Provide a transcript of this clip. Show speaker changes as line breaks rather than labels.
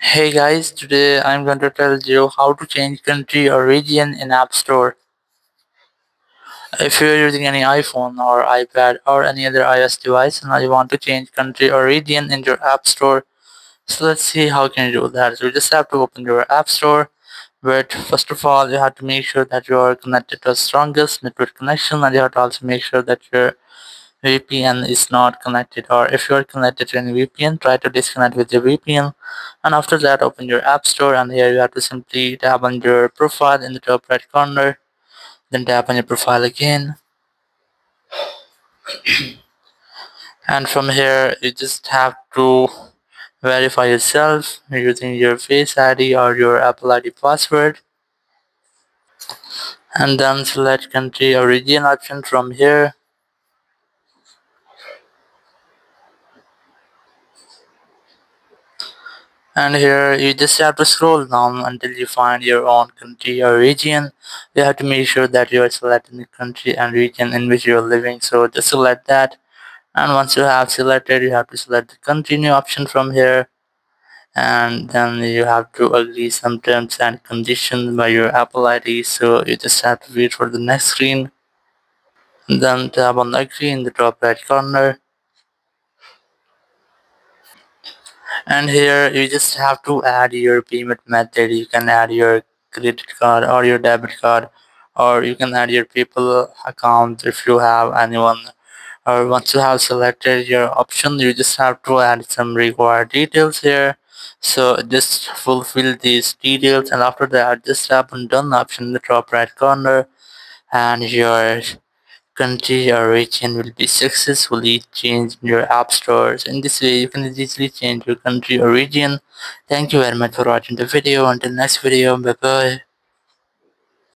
Hey guys, today I'm going to tell you how to change country or region in App Store. If you're using any iPhone or iPad or any other iOS device and now you want to change country or region in your App Store, so let's see how can you do that. So you just have to open your App Store, but first of all you have to make sure that you are connected to the strongest network connection, and you have to also make sure that your VPN is not connected, or if you are connected to any VPN, try to disconnect with your VPN. And after that, open your App Store, and here you have to simply tap on your profile in the top right corner, then tap on your profile again, and from here you just have to verify yourself using your Face ID or your Apple ID password, and then select country or region option from here. And here you just have to scroll down until you find your own country or region. You have to make sure that you are selecting the country and region in which you are living. So just select that. And once you have selected, you have to select the continue option from here. And then you have to agree some terms and conditions by your Apple ID. So you just have to wait for the next screen. Then tap on agree in the top right corner. And here you just have to add your payment method. You can add your credit card or your debit card, or you can add your PayPal account if you have anyone. Or once you have selected your option, you just have to add some required details here. So just fulfill these details, and after that just tap on done option in the top right corner, and your country or region will be successfully changed in your app stores. In this way, you can easily change your country or region. Thank you very much for watching the video. Until next video, bye bye.